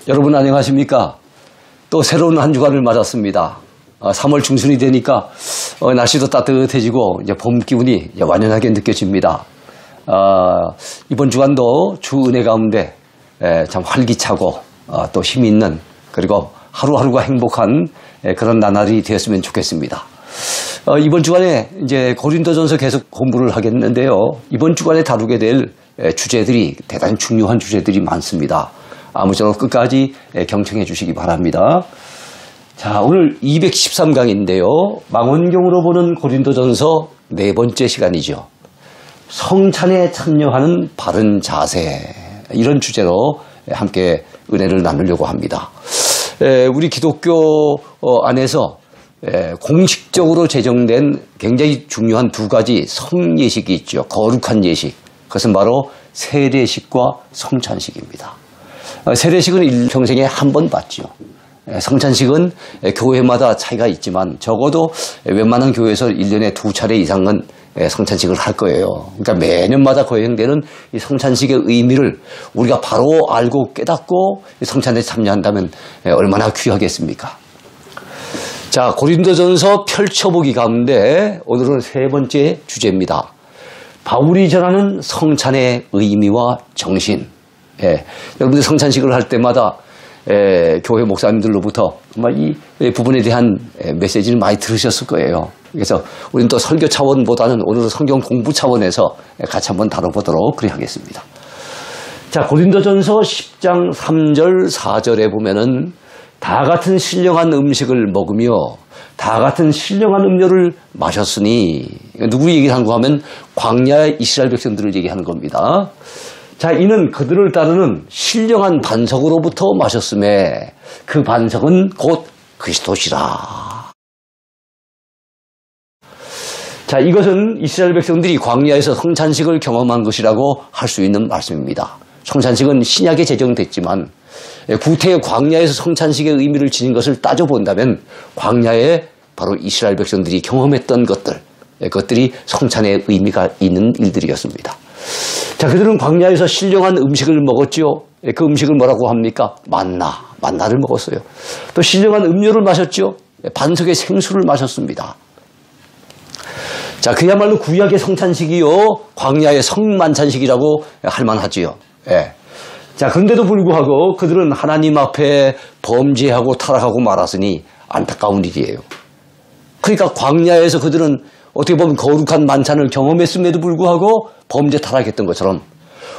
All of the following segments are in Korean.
여러분 안녕하십니까? 또 새로운 한 주간을 맞았습니다. 3월 중순이 되니까 날씨도 따뜻해지고 이제 봄 기운이 이제 완연하게 느껴집니다. 이번 주간도 주 은혜 가운데 참 활기차고 또 힘이 있는 그리고 하루하루가 행복한 그런 나날이 되었으면 좋겠습니다. 이번 주간에 이제 고린도전서 계속 공부를 하겠는데요. 이번 주간에 다루게 될 주제들이 대단히 중요한 주제들이 많습니다. 아무쪼록 끝까지 경청해 주시기 바랍니다. 자, 오늘 213강인데요. 망원경으로 보는 고린도전서 네 번째 시간이죠. 성찬에 참여하는 바른 자세, 이런 주제로 함께 은혜를 나누려고 합니다. 우리 기독교 안에서 공식적으로 제정된 굉장히 중요한 두 가지 성예식이 있죠. 거룩한 예식. 그것은 바로 세례식과 성찬식입니다. 세례식은 일평생에 한 번 받죠. 성찬식은 교회마다 차이가 있지만 적어도 웬만한 교회에서 1년에 2차례 이상은 성찬식을 할 거예요. 그러니까 매년마다 거행되는 이 성찬식의 의미를 우리가 바로 알고 깨닫고 성찬에 참여한다면 얼마나 귀하겠습니까? 자, 고린도전서 펼쳐보기 가운데 오늘은 세 번째 주제입니다. 바울이 전하는 성찬의 의미와 정신. 여러분들 성찬식을 할 때마다 교회 목사님들로부터 이 부분에 대한 메시지를 많이 들으셨을 거예요. 그래서 우리는 또 설교 차원보다는 오늘은 성경 공부 차원에서 같이 한번 다뤄보도록 그리 하겠습니다. 자, 고린도전서 10장 3절 4절에 보면은 다 같은 신령한 음식을 먹으며 다 같은 신령한 음료를 마셨으니, 누구 얘기를 하는가 하면 광야의 이스라엘 백성들을 얘기하는 겁니다. 자, 이는 그들을 따르는 신령한 반석으로부터 마셨음에 그 반석은 곧 그리스도시라. 자, 이것은 이스라엘 백성들이 광야에서 성찬식을 경험한 것이라고 할 수 있는 말씀입니다. 성찬식은 신약에 제정됐지만 구태의 광야에서 성찬식의 의미를 지닌 것을 따져본다면 광야에 바로 이스라엘 백성들이 경험했던 그것들이 성찬의 의미가 있는 일들이었습니다. 자, 그들은 광야에서 신령한 음식을 먹었죠. 그 음식을 뭐라고 합니까? 만나를 먹었어요. 또 신령한 음료를 마셨죠. 반석의 생수를 마셨습니다. 자, 그야말로 구약의 성찬식이요, 광야의 성만찬식이라고 할 만하지요. 자, 그런데도 불구하고 그들은 하나님 앞에 범죄하고 타락하고 말았으니 안타까운 일이에요. 그러니까 광야에서 그들은 어떻게 보면 거룩한 만찬을 경험했음에도 불구하고 범죄 타락했던 것처럼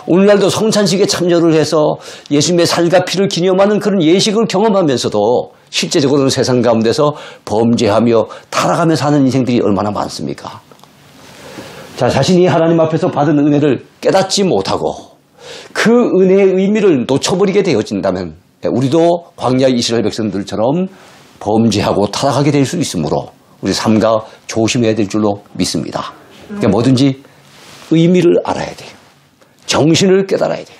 오늘날도 성찬식에 참여를 해서 예수님의 살과 피를 기념하는 그런 예식을 경험하면서도 실제적으로는 세상 가운데서 범죄하며 타락하며 사는 인생들이 얼마나 많습니까? 자, 자신이 하나님 앞에서 받은 은혜를 깨닫지 못하고 그 은혜의 의미를 놓쳐버리게 되어진다면 우리도 광야 이스라엘 백성들처럼 범죄하고 타락하게 될 수 있으므로 우리 삶과 조심해야 될 줄로 믿습니다. 그러니까 뭐든지 의미를 알아야 돼요. 정신을 깨달아야 돼요.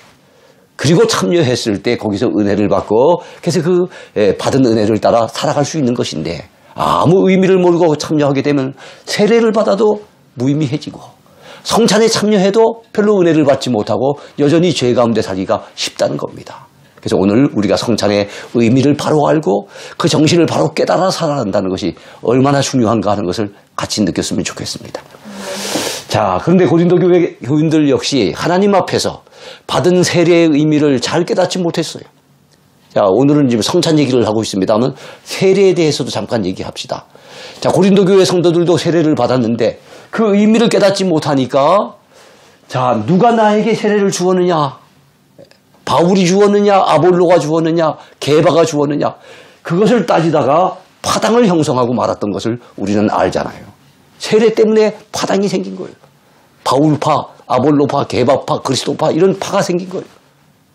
그리고 참여했을 때 거기서 은혜를 받고 그래서 그 받은 은혜를 따라 살아갈 수 있는 것인데 아무 의미를 모르고 참여하게 되면 세례를 받아도 무의미해지고 성찬에 참여해도 별로 은혜를 받지 못하고 여전히 죄 가운데 살기가 쉽다는 겁니다. 그래서 오늘 우리가 성찬의 의미를 바로 알고 그 정신을 바로 깨달아 살아간다는 것이 얼마나 중요한가 하는 것을 같이 느꼈으면 좋겠습니다. 자, 그런데 고린도 교회 교인들 역시 하나님 앞에서 받은 세례의 의미를 잘 깨닫지 못했어요. 자, 오늘은 지금 성찬 얘기를 하고 있습니다만 세례에 대해서도 잠깐 얘기합시다. 자, 고린도 교회 성도들도 세례를 받았는데 그 의미를 깨닫지 못하니까 자, 누가 나에게 세례를 주었느냐? 바울이 주었느냐? 아볼로가 주었느냐? 게바가 주었느냐? 그것을 따지다가 파당을 형성하고 말았던 것을 우리는 알잖아요. 세례 때문에 파당이 생긴 거예요. 바울파, 아볼로파, 게바파, 그리스도파 이런 파가 생긴 거예요.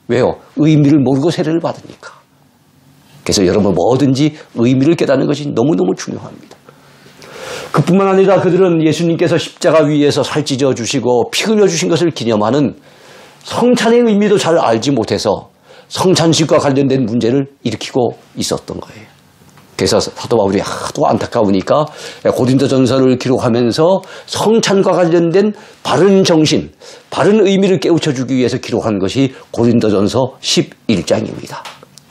왜요? 의미를 모르고 세례를 받으니까. 그래서 여러분 뭐든지 의미를 깨닫는 것이 너무너무 중요합니다. 그뿐만 아니라 그들은 예수님께서 십자가 위에서 살찌져 주시고 피 흘려 주신 것을 기념하는 성찬의 의미도 잘 알지 못해서 성찬식과 관련된 문제를 일으키고 있었던 거예요. 그래서 사도 바울이 하도 안타까우니까 고린도전서를 기록하면서 성찬과 관련된 바른 정신, 바른 의미를 깨우쳐주기 위해서 기록한 것이 고린도전서 11장입니다.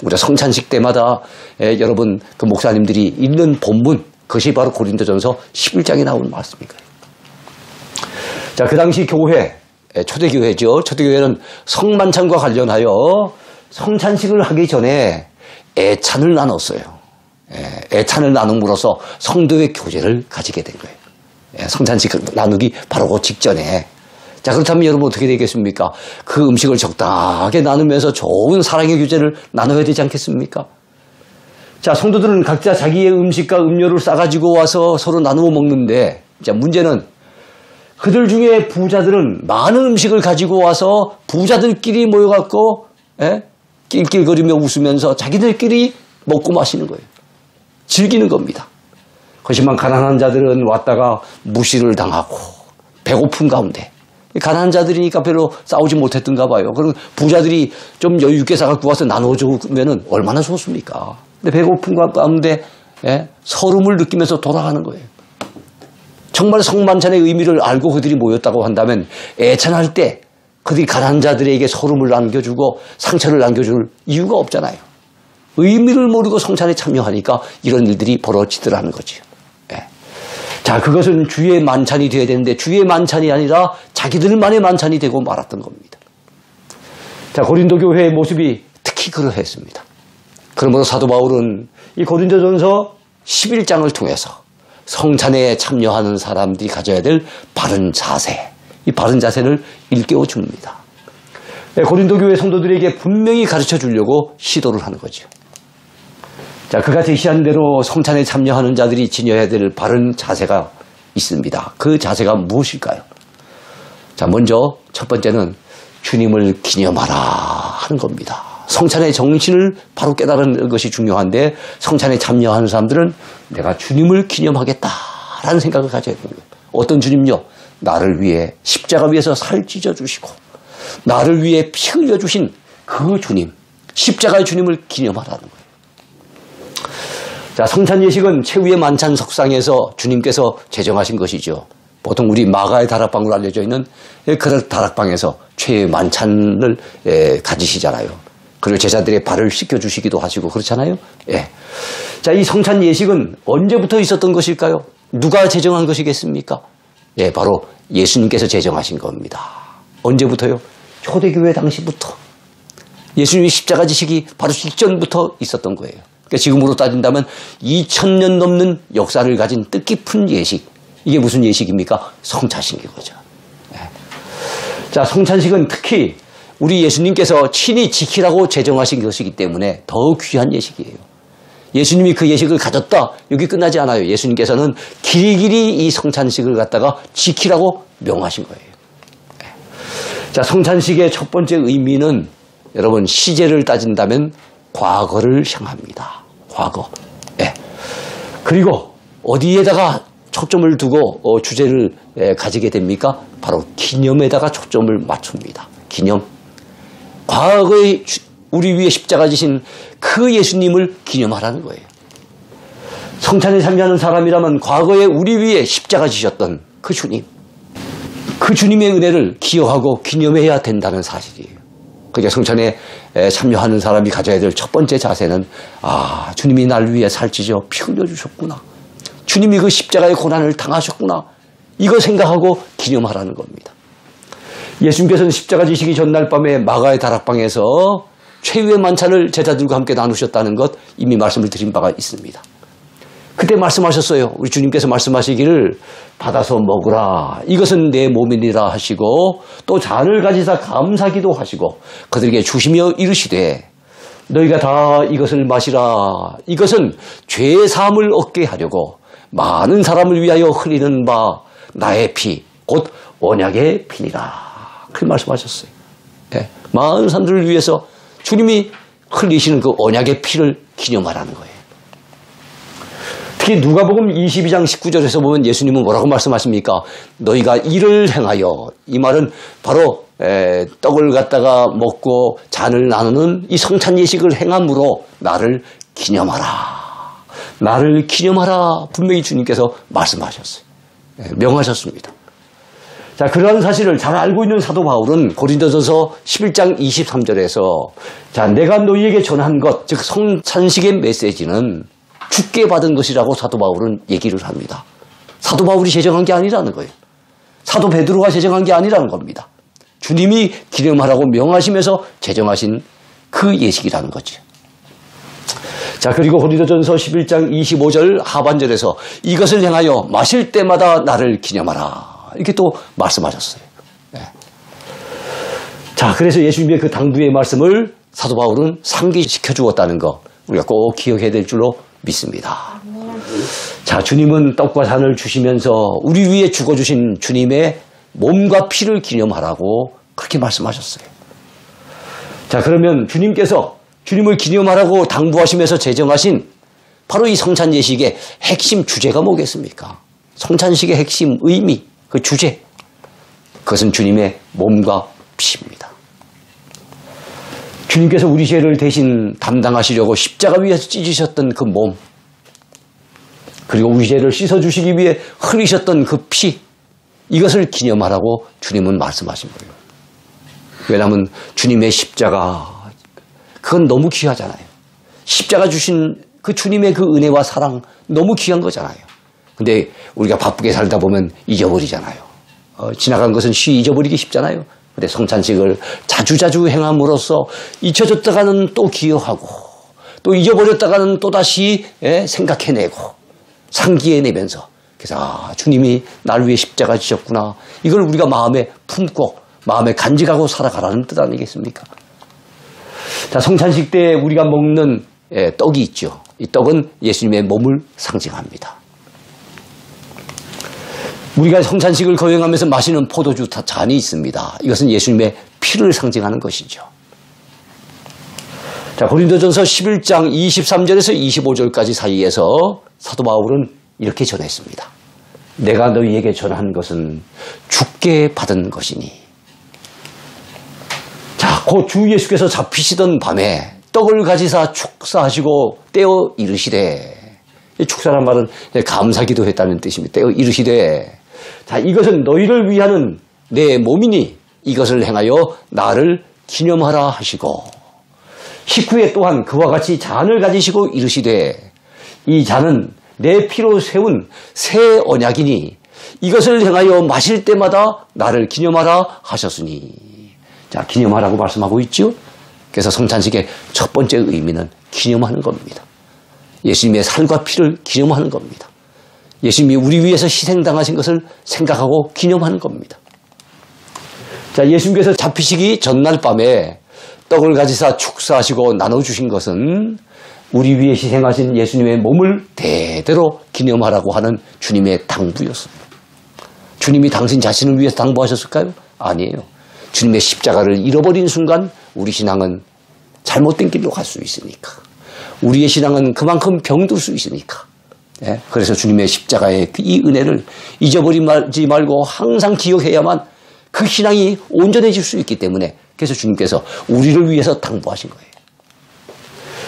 우리가 성찬식 때마다 여러분 그 목사님들이 읽는 본문, 그것이 바로 고린도전서 11장에 나오는 말씀입니다. 자, 그 당시 교회, 초대교회죠. 초대교회는 성만찬과 관련하여 성찬식을 하기 전에 애찬을 나눴어요. 애찬을 나눔으로써 성도의 교제를 가지게 된 거예요. 성찬식을 나누기 바로 그 직전에. 자, 그렇다면 여러분 어떻게 되겠습니까? 그 음식을 적당하게 나누면서 좋은 사랑의 교제를 나눠야 되지 않겠습니까? 자, 성도들은 각자 자기의 음식과 음료를 싸가지고 와서 서로 나누어 먹는데, 자, 문제는 그들 중에 부자들은 많은 음식을 가지고 와서 부자들끼리 모여갖고 낄낄거리며 웃으면서 자기들끼리 먹고 마시는 거예요. 즐기는 겁니다. 그렇지만 가난한 자들은 왔다가 무시를 당하고 배고픈 가운데, 가난한 자들이니까 별로 싸우지 못했던가 봐요. 그럼 부자들이 좀 여유 있게 사갖고 와서 나눠주면 얼마나 좋습니까? 근데 배고픈 가운데 서름을 느끼면서 돌아가는 거예요. 정말 성만찬의 의미를 알고 그들이 모였다고 한다면 애찬할 때 그들이 가난한 자들에게 서름을 남겨주고 상처를 남겨줄 이유가 없잖아요. 의미를 모르고 성찬에 참여하니까 이런 일들이 벌어지더라는 거죠. 자, 그것은 주의 만찬이 되어야 되는데 주의 만찬이 아니라 자기들만의 만찬이 되고 말았던 겁니다. 자, 고린도 교회의 모습이 특히 그러했습니다. 그러므로 사도 바울은 이 고린도전서 11장을 통해서 성찬에 참여하는 사람들이 가져야 될 바른 자세, 이 바른 자세를 일깨워 줍니다. 고린도 교회 성도들에게 분명히 가르쳐 주려고 시도를 하는 거죠. 자, 그가 제시한 대로 성찬에 참여하는 자들이 지녀야 될 바른 자세가 있습니다. 그 자세가 무엇일까요? 자, 먼저 첫 번째는 주님을 기념하라 하는 겁니다. 성찬의 정신을 바로 깨달은 것이 중요한데 성찬에 참여하는 사람들은 내가 주님을 기념하겠다라는 생각을 가져야 됩니다. 어떤 주님요? 나를 위해 십자가 위에서 살 찢어주시고 나를 위해 피 흘려주신 그 주님, 십자가의 주님을 기념하라는 거예요. 자, 성찬 예식은 최후의 만찬 석상에서 주님께서 제정하신 것이죠. 보통 우리 마가의 다락방으로 알려져 있는 그 다락방에서 최후의 만찬을 가지시잖아요. 그리고 제자들의 발을 씻겨주시기도 하시고 그렇잖아요. 예. 자, 이 성찬 예식은 언제부터 있었던 것일까요? 누가 제정한 것이겠습니까? 예, 바로 예수님께서 제정하신 겁니다. 언제부터요? 초대교회 당시부터. 예수님이 십자가 지시기 바로 직전부터 있었던 거예요. 그러니까 지금으로 따진다면 2000년 넘는 역사를 가진 뜻깊은 예식. 이게 무슨 예식입니까? 성찬식인 거죠. 예. 자, 성찬식은 특히 우리 예수님께서 친히 지키라고 제정하신 것이기 때문에 더 귀한 예식이에요. 예수님이 그 예식을 가졌다. 여기 끝나지 않아요. 예수님께서는 길이길이 이 성찬식을 갖다가 지키라고 명하신 거예요. 자, 성찬식의 첫 번째 의미는 여러분 시제를 따진다면 과거를 향합니다. 과거. 예. 그리고 어디에다가 초점을 두고 주제를 가지게 됩니까? 바로 기념에다가 초점을 맞춥니다. 기념. 과거에 우리 위에 십자가 지신 그 예수님을 기념하라는 거예요. 성찬에 참여하는 사람이라면 과거에 우리 위에 십자가 지셨던 그 주님, 그 주님의 은혜를 기억하고 기념해야 된다는 사실이에요. 그러니까 성찬에 참여하는 사람이 가져야 될 첫 번째 자세는 아, 주님이 날 위해 살찌져 피 흘려주셨구나. 주님이 그 십자가의 고난을 당하셨구나. 이거 생각하고 기념하라는 겁니다. 예수님께서는 십자가 지시기 전날 밤에 마가의 다락방에서 최후의 만찬을 제자들과 함께 나누셨다는 것 이미 말씀을 드린 바가 있습니다. 그때 말씀하셨어요. 우리 주님께서 말씀하시기를 받아서 먹으라. 이것은 내 몸이니라 하시고 또 잔을 가지사 감사기도 하시고 그들에게 주시며 이르시되 너희가 다 이것을 마시라. 이것은 죄의 사함을 얻게 하려고 많은 사람을 위하여 흘리는 바 나의 피, 곧 언약의 피니라. 그렇게 말씀하셨어요. 네. 많은 사람들을 위해서 주님이 흘리시는 그 언약의 피를 기념하라는 거예요. 특히 누가복음 22장 19절에서 보면 예수님은 뭐라고 말씀하십니까? 너희가 이를 행하여, 이 말은 바로 떡을 갖다가 먹고 잔을 나누는 이 성찬 예식을 행함으로 나를 기념하라. 나를 기념하라 분명히 주님께서 말씀하셨어요. 명하셨습니다. 자, 그러한 사실을 잘 알고 있는 사도 바울은 고린도전서 11장 23절에서 자, 내가 너희에게 전한 것, 즉 성찬식의 메시지는 주께 받은 것이라고 사도 바울은 얘기를 합니다. 사도 바울이 제정한 게 아니라는 거예요. 사도 베드로가 제정한 게 아니라는 겁니다. 주님이 기념하라고 명하시면서 제정하신 그 예식이라는 거죠. 자, 그리고 고린도전서 11장 25절 하반절에서 이것을 향하여 마실 때마다 나를 기념하라. 이렇게 또 말씀하셨어요. 네. 자, 그래서 예수님의 그 당부의 말씀을 사도 바울은 상기시켜 주었다는 거 우리가 꼭 기억해야 될 줄로 믿습니다. 자, 주님은 떡과 잔을 주시면서 우리 위해 죽어주신 주님의 몸과 피를 기념하라고 그렇게 말씀하셨어요. 자, 그러면 주님께서 주님을 기념하라고 당부하시면서 제정하신 바로 이 성찬 예식의 핵심 주제가 뭐겠습니까? 성찬식의 핵심 의미, 그 주제, 그것은 주님의 몸과 피입니다. 주님께서 우리 죄를 대신 담당하시려고 십자가 위에서 찢으셨던 그 몸, 그리고 우리 죄를 씻어주시기 위해 흘리셨던 그 피, 이것을 기념하라고 주님은 말씀하신 거예요. 왜냐하면 주님의 십자가, 그건 너무 귀하잖아요. 십자가 주신 그 주님의 그 은혜와 사랑 너무 귀한 거잖아요. 근데 우리가 바쁘게 살다 보면 잊어버리잖아요. 지나간 것은 쉬이 잊어버리기 쉽잖아요. 근데 성찬식을 자주자주 행함으로써 잊혀졌다가는 또 기억하고 또 잊어버렸다가는 또다시 생각해내고 상기해내면서 그래서 주님이 날 위해 십자가 지셨구나. 이걸 우리가 마음에 품고 마음에 간직하고 살아가라는 뜻 아니겠습니까? 자, 성찬식 때 우리가 먹는 떡이 있죠. 이 떡은 예수님의 몸을 상징합니다. 우리가 성찬식을 거행하면서 마시는 포도주 잔이 있습니다. 이것은 예수님의 피를 상징하는 것이죠. 자, 고린도전서 11장 23절에서 25절까지 사이에서 사도 바울은 이렇게 전했습니다. 내가 너희에게 전한 것은 주께 받은 것이니. 자, 곧 주 예수께서 잡히시던 밤에 떡을 가지사 축사하시고 떼어 이르시되, 축사란 말은 감사기도 했다는 뜻입니다. 떼어 이르시되, 자, 이것은 너희를 위하는 내 몸이니 이것을 행하여 나를 기념하라 하시고, 식후에 또한 그와 같이 잔을 가지시고 이르시되, 이 잔은 내 피로 세운 새 언약이니 이것을 행하여 마실 때마다 나를 기념하라 하셨으니. 자, 기념하라고 말씀하고 있죠. 그래서 성찬식의 첫 번째 의미는 기념하는 겁니다. 예수님의 살과 피를 기념하는 겁니다. 예수님이 우리 위해서 희생당하신 것을 생각하고 기념하는 겁니다. 자, 예수님께서 잡히시기 전날 밤에 떡을 가지사 축사하시고 나눠주신 것은 우리 위해 희생하신 예수님의 몸을 대대로 기념하라고 하는 주님의 당부였습니다. 주님이 당신 자신을 위해서 당부하셨을까요? 아니에요. 주님의 십자가를 잃어버린 순간 우리 신앙은 잘못된 길로 갈 수 있으니까. 우리의 신앙은 그만큼 병들 수 있으니까. 네? 그래서 주님의 십자가의 이 은혜를 잊어버리지 말고 항상 기억해야만 그 신앙이 온전해질 수 있기 때문에, 그래서 주님께서 우리를 위해서 당부하신 거예요.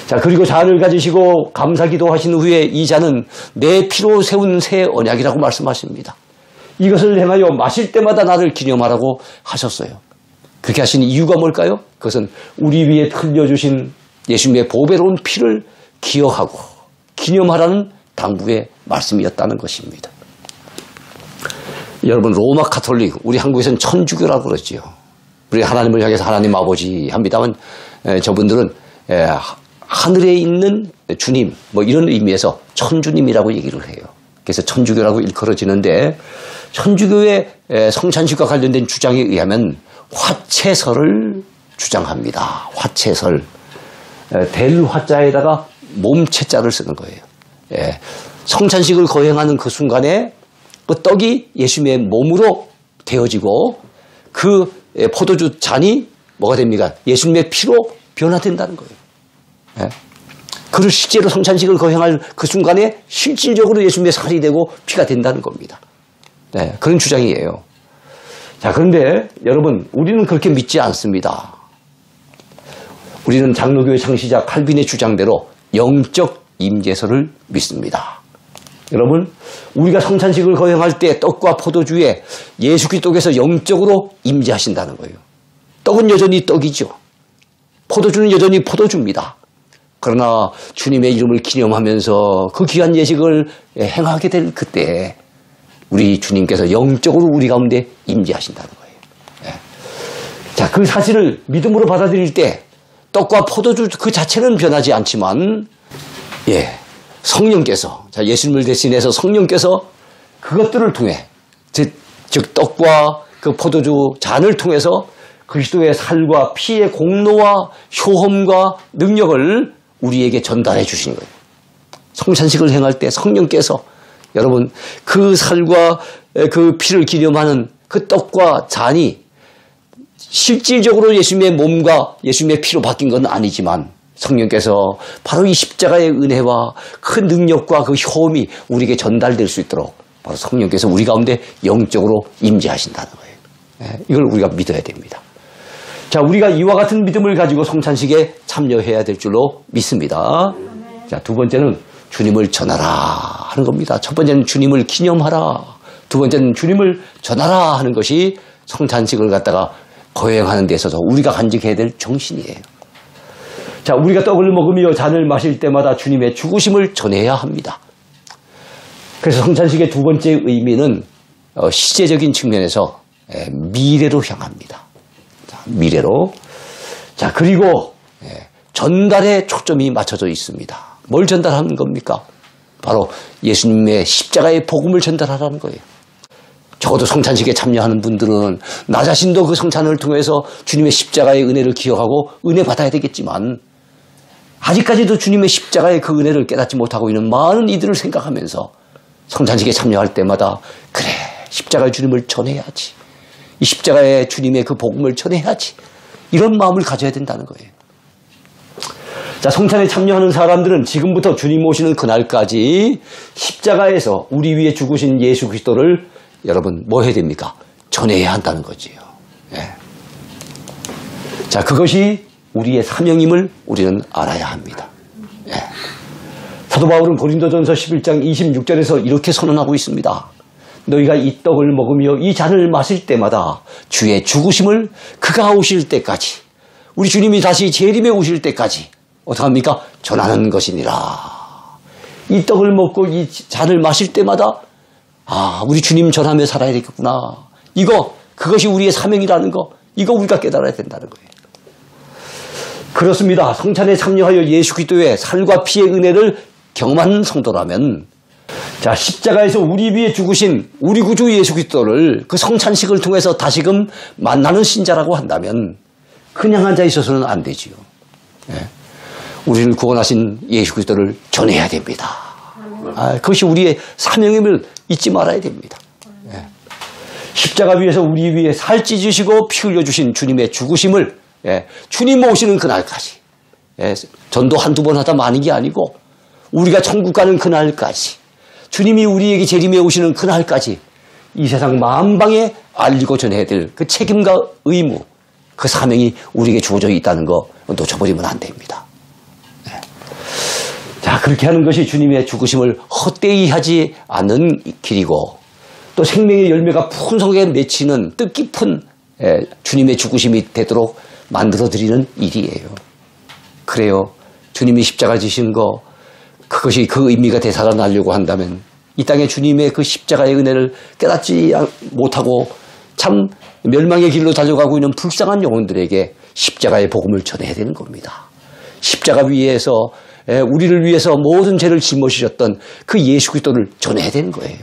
자, 그리고 잔을 가지시고 감사기도 하신 후에 이 잔은 내 피로 세운 새 언약이라고 말씀하십니다. 이것을 행하여 마실 때마다 나를 기념하라고 하셨어요. 그렇게 하신 이유가 뭘까요? 그것은 우리 위해 흘려주신 예수님의 보배로운 피를 기억하고 기념하라는 당부의 말씀이었다는 것입니다. 여러분, 로마 카톨릭, 우리 한국에서는 천주교라고 그러지요. 우리 하나님을 향해서 하나님 아버지 합니다만, 저분들은 하늘에 있는 주님, 뭐 이런 의미에서 천주님이라고 얘기를 해요. 그래서 천주교라고 일컬어지는데, 천주교의 성찬식과 관련된 주장에 의하면 화채설을 주장합니다. 화채설. 될 화자에다가 몸채자를 쓰는 거예요. 성찬식을 거행하는 그 순간에 그 떡이 예수님의 몸으로 되어지고 그 포도주 잔이 뭐가 됩니까? 예수님의 피로 변화된다는 거예요. 그를 실제로 성찬식을 거행할 그 순간에 실질적으로 예수님의 살이 되고 피가 된다는 겁니다. 네, 그런 주장이에요. 자, 그런데 여러분, 우리는 그렇게 믿지 않습니다. 우리는 장로교의 창시자 칼빈의 주장대로 영적 임재서를 믿습니다. 여러분, 우리가 성찬식을 거행할 때 떡과 포도주에 예수 그리스도께서 영적으로 임재하신다는 거예요. 떡은 여전히 떡이죠. 포도주는 여전히 포도주입니다. 그러나 주님의 이름을 기념하면서 그 귀한 예식을 행하게 될 그때 우리 주님께서 영적으로 우리 가운데 임재하신다는 거예요. 자, 그 사실을 믿음으로 받아들일 때 떡과 포도주 그 자체는 변하지 않지만 성령께서, 자, 예수님을 대신해서 성령께서 그것들을 통해 즉 떡과 그 포도주 잔을 통해서 그리스도의 살과 피의 공로와 효험과 능력을 우리에게 전달해 주시는 거예요. 성찬식을 행할 때 성령께서 여러분 그 살과 그 피를 기념하는 그 떡과 잔이 실질적으로 예수님의 몸과 예수님의 피로 바뀐 건 아니지만 성령께서 바로 이 십자가의 은혜와 큰 능력과 그 효험이 우리에게 전달될 수 있도록 바로 성령께서 우리 가운데 영적으로 임재하신다는 거예요. 이걸 우리가 믿어야 됩니다. 자, 우리가 이와 같은 믿음을 가지고 성찬식에 참여해야 될 줄로 믿습니다. 자, 두 번째는 주님을 전하라 하는 겁니다. 첫 번째는 주님을 기념하라. 두 번째는 주님을 전하라 하는 것이 성찬식을 갖다가 거행하는 데 있어서 우리가 간직해야 될 정신이에요. 자, 우리가 떡을 먹으며 잔을 마실 때마다 주님의 죽으심을 전해야 합니다. 그래서 성찬식의 두 번째 의미는 시제적인 측면에서 미래로 향합니다. 자, 미래로. 자, 그리고 전달에 초점이 맞춰져 있습니다. 뭘 전달하는 겁니까? 바로 예수님의 십자가의 복음을 전달하라는 거예요. 적어도 성찬식에 참여하는 분들은 나 자신도 그 성찬을 통해서 주님의 십자가의 은혜를 기억하고 은혜 받아야 되겠지만 아직까지도 주님의 십자가의 그 은혜를 깨닫지 못하고 있는 많은 이들을 생각하면서 성찬식에 참여할 때마다 그래, 십자가의 주님을 전해야지. 이 십자가의 주님의 그 복음을 전해야지. 이런 마음을 가져야 된다는 거예요. 자, 성찬에 참여하는 사람들은 지금부터 주님 오시는 그날까지 십자가에서 우리 위에 죽으신 예수 그리스도를 여러분 뭐 해야 됩니까? 전해야 한다는 거지요. 자, 그것이 우리의 사명임을 우리는 알아야 합니다. 사도 바울은 고린도전서 11장 26절에서 이렇게 선언하고 있습니다. 너희가 이 떡을 먹으며 이 잔을 마실 때마다 주의 죽으심을 그가 오실 때까지, 우리 주님이 다시 재림에 오실 때까지 어떡합니까? 전하는 것이니라. 이 떡을 먹고 이 잔을 마실 때마다 우리 주님 전하며 살아야 되겠구나. 그것이 우리의 사명이라는 거, 이거 우리가 깨달아야 된다는 거예요. 그렇습니다. 성찬에 참여하여 예수 그리스도의 살과 피의 은혜를 경험하는 성도라면, 자, 십자가에서 우리 위에 죽으신 우리 구주 예수 그리스도를 그 성찬식을 통해서 다시금 만나는 신자라고 한다면 그냥 앉아 있어서는 안 되지요. 우리를 구원하신 예수 그리스도를 전해야 됩니다. 그것이 우리의 사명임을 잊지 말아야 됩니다. 십자가 위에서 우리 위에 살 찢으시고 피 흘려주신 주님의 죽으심을 주님 오시는 그날까지, 전도 한두 번 하다 마는 게 아니고 우리가 천국 가는 그날까지, 주님이 우리에게 재림해 오시는 그날까지 이 세상 만방에 알리고 전해야 될 그 책임과 의무, 그 사명이 우리에게 주어져 있다는 거 놓쳐버리면 안 됩니다. 자, 그렇게 하는 것이 주님의 죽으심을 헛되이 하지 않는 길이고, 또 생명의 열매가 풍성하게 맺히는 뜻깊은 주님의 죽으심이 되도록 만들어드리는 일이에요. 그래요. 주님이 십자가 지신 거, 그것이 그 의미가 되살아나려고 한다면 이 땅에 주님의 그 십자가의 은혜를 깨닫지 못하고 참 멸망의 길로 달려가고 있는 불쌍한 영혼들에게 십자가의 복음을 전해야 되는 겁니다. 십자가 위에서 우리를 위해서 모든 죄를 짊어지셨던 그 예수 그리스도를 전해야 되는 거예요.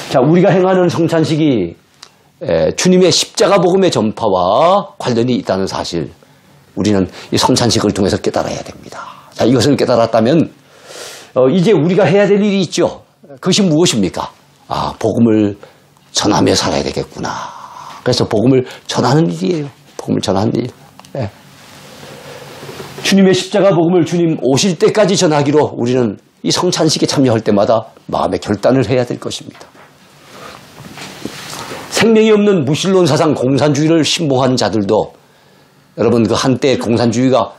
자, 우리가 행하는 성찬식이 주님의 십자가 복음의 전파와 관련이 있다는 사실, 우리는 이 성찬식을 통해서 깨달아야 됩니다. 자, 이것을 깨달았다면 이제 우리가 해야 될 일이 있죠. 그것이 무엇입니까? 복음을 전하며 살아야 되겠구나. 그래서 복음을 전하는 일이에요. 복음을 전하는 일. 주님의 십자가 복음을 주님 오실 때까지 전하기로 우리는 이 성찬식에 참여할 때마다 마음의 결단을 해야 될 것입니다. 생명이 없는 무신론 사상 공산주의를 신봉한 자들도, 여러분 그 한때 공산주의가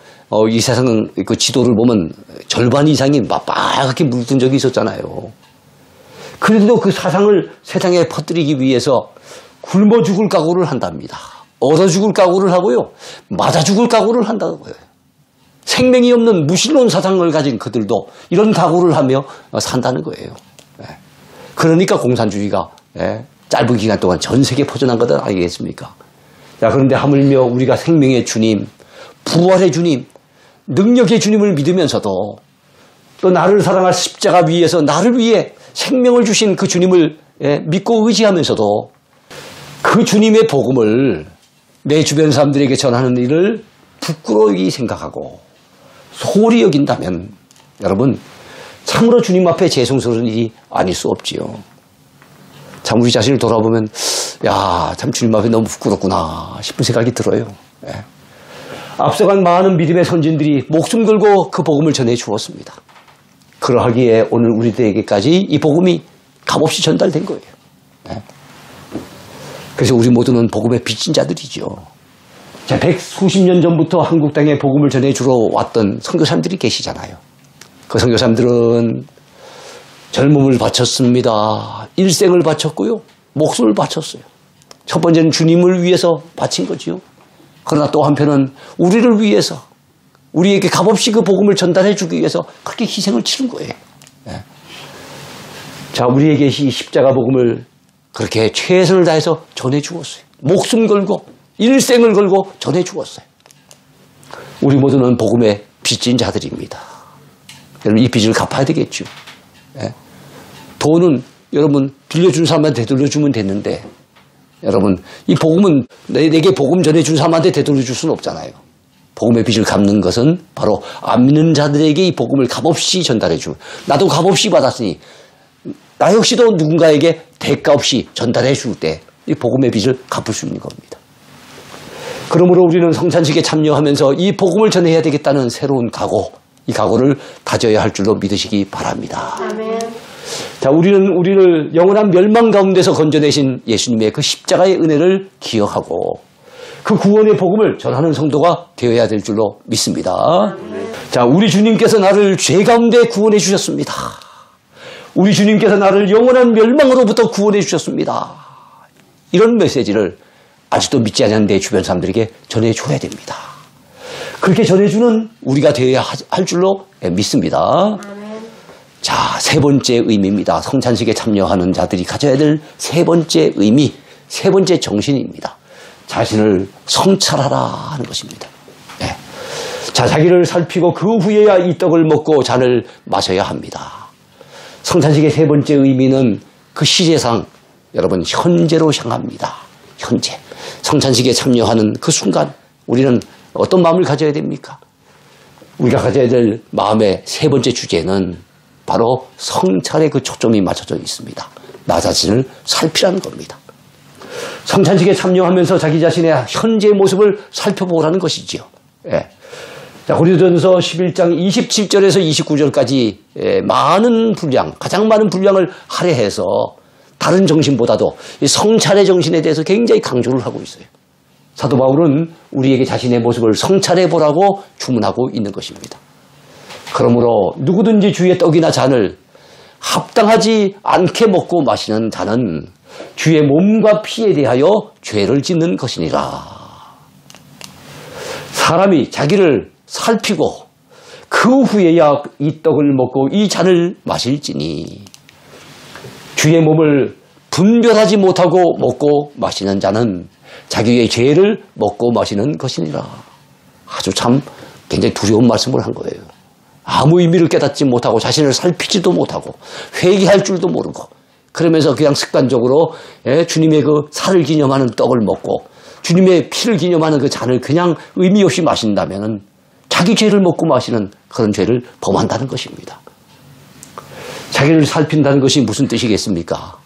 이 세상 그 지도를 보면 절반 이상이 빨갛게 물든 적이 있었잖아요. 그래도 그 사상을 세상에 퍼뜨리기 위해서 굶어 죽을 각오를 한답니다. 얼어 죽을 각오를 하고요. 맞아 죽을 각오를 한다고요. 생명이 없는 무신론 사상을 가진 그들도 이런 각오를 하며 산다는 거예요. 그러니까 공산주의가 짧은 기간 동안 전 세계에 퍼져난 것 아니겠습니까? 자, 그런데 하물며 우리가 생명의 주님, 부활의 주님, 능력의 주님을 믿으면서도 또 나를 사랑할 십자가 위에서 나를 위해 생명을 주신 그 주님을 믿고 의지하면서도 그 주님의 복음을 내 주변 사람들에게 전하는 일을 부끄러이 생각하고 소홀히 여긴다면 여러분 참으로 주님 앞에 죄송스러운 일이 아닐 수 없지요. 참 우리 자신을 돌아보면 야, 참 주님 앞에 너무 부끄럽구나 싶은 생각이 들어요. 앞서간 많은 믿음의 선진들이 목숨 걸고 그 복음을 전해 주었습니다. 그러하기에 오늘 우리들에게까지 이 복음이 값없이 전달된 거예요. 그래서 우리 모두는 복음의 빚진 자들이죠. 자, 백수십 년 전부터 한국 땅에 복음을 전해 주러 왔던 선교사님들이 계시잖아요. 그 선교사님들은 젊음을 바쳤습니다. 일생을 바쳤고요. 목숨을 바쳤어요. 첫 번째는 주님을 위해서 바친 거지요. 그러나 또 한편은 우리를 위해서 우리에게 값없이 그 복음을 전달해 주기 위해서 그렇게 희생을 치른 거예요. 자, 우리에게 이 십자가 복음을 그렇게 최선을 다해서 전해 주었어요. 목숨 걸고 일생을 걸고 전해 주었어요. 우리 모두는 복음의 빚진 자들입니다. 여러분 이 빚을 갚아야 되겠죠. 돈은 여러분 빌려준 사람한테 되돌려주면 됐는데 여러분 이 복음은 내게 복음 전해준 사람한테 되돌려줄 수는 없잖아요. 복음의 빚을 갚는 것은 바로 안 믿는 자들에게 이 복음을 값없이 전달해주고 나도 값없이 받았으니 나 역시도 누군가에게 대가 없이 전달해 줄 때 이 복음의 빚을 갚을 수 있는 겁니다. 그러므로 우리는 성찬식에 참여하면서 이 복음을 전해야 되겠다는 새로운 각오, 이 각오를 다져야 할 줄로 믿으시기 바랍니다. 아멘. 자, 우리를 영원한 멸망 가운데서 건져내신 예수님의 그 십자가의 은혜를 기억하고 그 구원의 복음을 전하는 성도가 되어야 될 줄로 믿습니다. 자, 우리 주님께서 나를 죄 가운데 구원해 주셨습니다. 우리 주님께서 나를 영원한 멸망으로부터 구원해 주셨습니다. 이런 메시지를 아직도 믿지 않는 내 주변 사람들에게 전해줘야 됩니다. 그렇게 전해주는 우리가 되어야 할 줄로 믿습니다. 자, 세 번째 의미입니다. 성찬식에 참여하는 자들이 가져야 될 세 번째 의미, 세 번째 정신입니다. 자신을 성찰하라 하는 것입니다. 네. 자, 자기를 살피고 그 후에야 이 떡을 먹고 잔을 마셔야 합니다. 성찬식의 세 번째 의미는 그 시제상 여러분 현재로 향합니다. 현재. 성찬식에 참여하는 그 순간 우리는 어떤 마음을 가져야 됩니까? 우리가 가져야 될 마음의 세 번째 주제는 바로 성찰에 그 초점이 맞춰져 있습니다. 나 자신을 살피라는 겁니다. 성찬식에 참여하면서 자기 자신의 현재의 모습을 살펴보라는 것이지요. 예. 자, 고린도전서 11장 27절에서 29절까지 많은 분량, 가장 많은 분량을 할애해서 다른 정신보다도 이 성찰의 정신에 대해서 굉장히 강조를 하고 있어요. 사도 바울은 우리에게 자신의 모습을 성찰해 보라고 주문하고 있는 것입니다. 그러므로 누구든지 주의 떡이나 잔을 합당하지 않게 먹고 마시는 자는 주의 몸과 피에 대하여 죄를 짓는 것이니라. 사람이 자기를 살피고 그 후에야 이 떡을 먹고 이 잔을 마실지니 주의 몸을 분별하지 못하고 먹고 마시는 자는 자기의 죄를 먹고 마시는 것이니라. 아주 참 굉장히 두려운 말씀을 한 거예요. 아무 의미를 깨닫지 못하고 자신을 살피지도 못하고 회개할 줄도 모르고 그러면서 그냥 습관적으로 주님의 그 살을 기념하는 떡을 먹고 주님의 피를 기념하는 그 잔을 그냥 의미 없이 마신다면 자기 죄를 먹고 마시는 그런 죄를 범한다는 것입니다. 자기를 살핀다는 것이 무슨 뜻이겠습니까?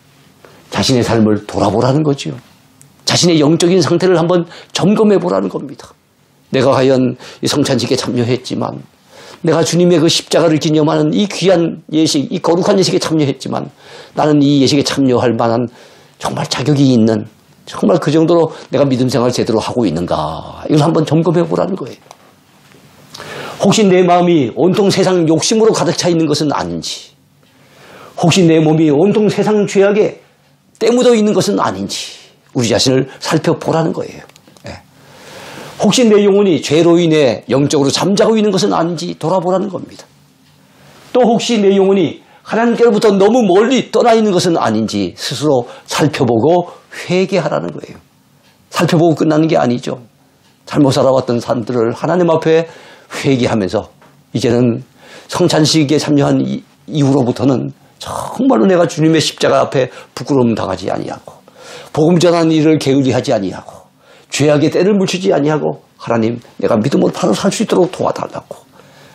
자신의 삶을 돌아보라는 거죠. 자신의 영적인 상태를 한번 점검해 보라는 겁니다. 내가 과연 이 성찬식에 참여했지만 내가 주님의 그 십자가를 기념하는 이 귀한 예식, 이 거룩한 예식에 참여했지만 나는 이 예식에 참여할 만한 정말 자격이 있는 정말 그 정도로 내가 믿음 생활을 제대로 하고 있는가 이걸 한번 점검해 보라는 거예요. 혹시 내 마음이 온통 세상 욕심으로 가득 차 있는 것은 아닌지, 혹시 내 몸이 온통 세상 죄악에 때묻어 있는 것은 아닌지 우리 자신을 살펴보라는 거예요. 혹시 내 영혼이 죄로 인해 영적으로 잠자고 있는 것은 아닌지 돌아보라는 겁니다. 또 혹시 내 영혼이 하나님께로부터 너무 멀리 떠나 있는 것은 아닌지 스스로 살펴보고 회개하라는 거예요. 살펴보고 끝나는 게 아니죠. 잘못 살아왔던 삶들을 하나님 앞에 회개하면서 이제는 성찬식에 참여한 이후로부터는 정말로 내가 주님의 십자가 앞에 부끄러움 당하지 아니하고 복음 전하는 일을 게을리하지 아니하고 죄악의 때를 묻히지 아니하고 하나님 내가 믿음으로 바로 살 수 있도록 도와달라고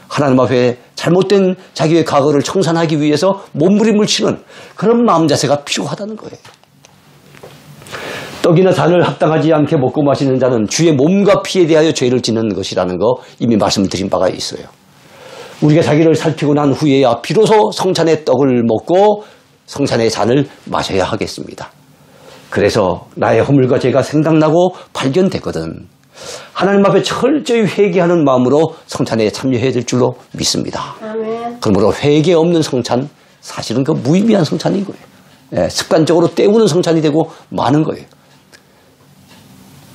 하나님 앞에 잘못된 자기의 과거를 청산하기 위해서 몸부림을 치는 그런 마음 자세가 필요하다는 거예요. 떡이나 잔을 합당하지 않게 먹고 마시는 자는 주의 몸과 피에 대하여 죄를 짓는 것이라는 거 이미 말씀드린 바가 있어요. 우리가 자기를 살피고 난 후에야 비로소 성찬의 떡을 먹고 성찬의 잔을 마셔야 하겠습니다. 그래서 나의 허물과 죄가 생각나고 발견되거든 하나님 앞에 철저히 회개하는 마음으로 성찬에 참여해야 될 줄로 믿습니다. 아멘. 그러므로 회개 없는 성찬 사실은 그 무의미한 성찬인 거예요. 습관적으로 때우는 성찬이 되고 마는 거예요.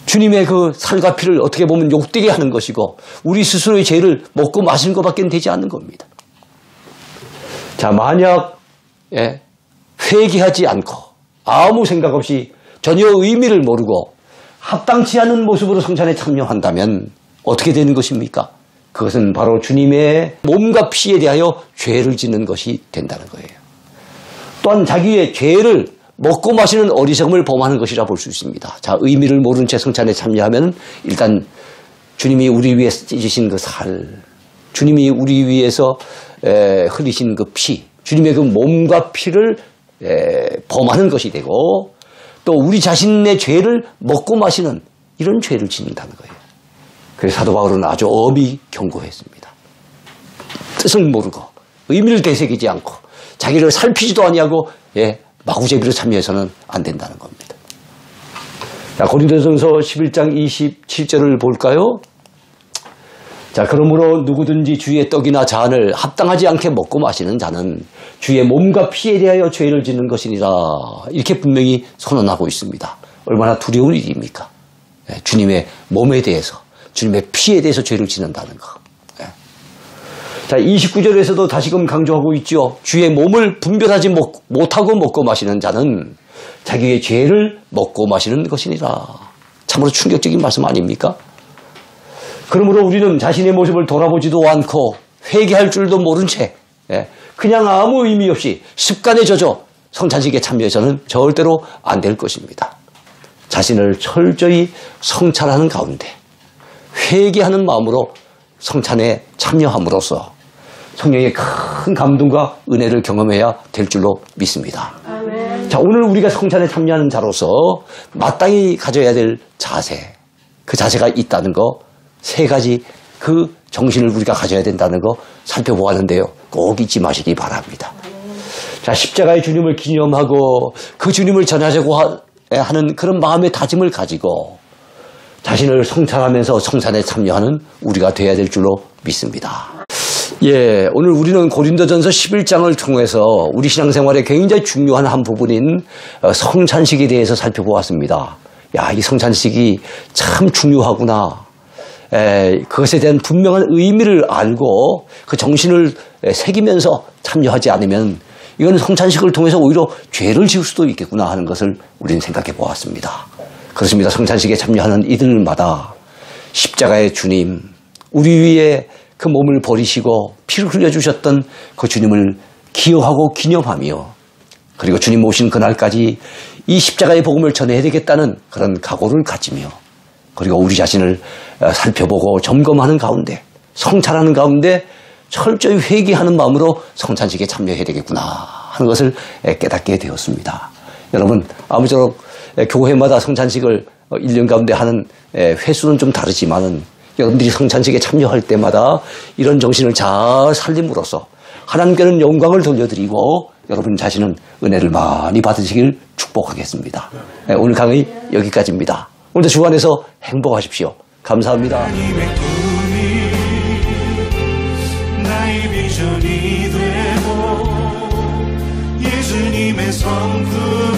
주님의 그 살과 피를 어떻게 보면 욕되게 하는 것이고 우리 스스로의 죄를 먹고 마시는 것밖에 되지 않는 겁니다. 자, 만약 회개하지 않고 아무 생각 없이 전혀 의미를 모르고 합당치 않은 모습으로 성찬에 참여한다면 어떻게 되는 것입니까? 그것은 바로 주님의 몸과 피에 대하여 죄를 짓는 것이 된다는 거예요. 또한 자기의 죄를 먹고 마시는 어리석음을 범하는 것이라 볼 수 있습니다. 자, 의미를 모르는 채 성찬에 참여하면 일단 주님이 우리 위해서 찢으신 그 살, 주님이 우리 위해서 흘리신 그 피, 주님의 그 몸과 피를 범하는 것이 되고 또 우리 자신의 죄를 먹고 마시는 이런 죄를 짓는다는 거예요. 그래서 사도 바울은 아주 엄히 경고했습니다. 뜻을 모르고 의미를 되새기지 않고 자기를 살피지도 아니하고 마구제비로 참여해서는 안 된다는 겁니다. 자, 고린도전서 11장 27절을 볼까요? 자, 그러므로 누구든지 주의 떡이나 잔을 합당하지 않게 먹고 마시는 자는 주의 몸과 피에 대하여 죄를 짓는 것이니라. 이렇게 분명히 선언하고 있습니다. 얼마나 두려운 일입니까? 주님의 몸에 대해서, 주님의 피에 대해서 죄를 짓는다는 거. 자, 29절에서도 다시금 강조하고 있죠. 주의 몸을 분별하지 못하고 먹고 마시는 자는 자기의 죄를 먹고 마시는 것이니라. 참으로 충격적인 말씀 아닙니까? 그러므로 우리는 자신의 모습을 돌아보지도 않고 회개할 줄도 모른 채 그냥 아무 의미 없이 습관에 젖어 성찬식에 참여해서는 절대로 안 될 것입니다. 자신을 철저히 성찰하는 가운데 회개하는 마음으로 성찬에 참여함으로써 성령의 큰 감동과 은혜를 경험해야 될 줄로 믿습니다. 아멘. 자, 오늘 우리가 성찬에 참여하는 자로서 마땅히 가져야 될 자세, 그 자세가 있다는 거, 세 가지 그 정신을 우리가 가져야 된다는 거 살펴보았는데요. 꼭 잊지 마시기 바랍니다. 자, 십자가의 주님을 기념하고 그 주님을 전하자고 하는 그런 마음의 다짐을 가지고 자신을 성찰하면서 성찬에 참여하는 우리가 되어야 될 줄로 믿습니다. 오늘 우리는 고린도전서 11장을 통해서 우리 신앙생활에 굉장히 중요한 한 부분인 성찬식에 대해서 살펴보았습니다. 이 성찬식이 참 중요하구나. 그것에 대한 분명한 의미를 알고 그 정신을 새기면서 참여하지 않으면 이건 성찬식을 통해서 오히려 죄를 지을 수도 있겠구나 하는 것을 우리는 생각해 보았습니다. 그렇습니다. 성찬식에 참여하는 이들마다 십자가의 주님, 우리 위에 그 몸을 버리시고 피를 흘려주셨던 그 주님을 기억하고 기념하며 그리고 주님 오신 그날까지 이 십자가의 복음을 전해야 되겠다는 그런 각오를 가지며 그리고 우리 자신을 살펴보고 점검하는 가운데 성찰하는 가운데 철저히 회개하는 마음으로 성찬식에 참여해야 되겠구나 하는 것을 깨닫게 되었습니다. 여러분 아무쪼록 교회마다 성찬식을 1년 가운데 하는 횟수는 좀 다르지만은 여러분들이 성찬식에 참여할 때마다 이런 정신을 잘 살림으로써 하나님께는 영광을 돌려드리고 여러분 자신은 은혜를 많이 받으시길 축복하겠습니다. 오늘 강의 여기까지입니다. 오늘도 주 안에서 행복하십시오. 감사합니다. 성품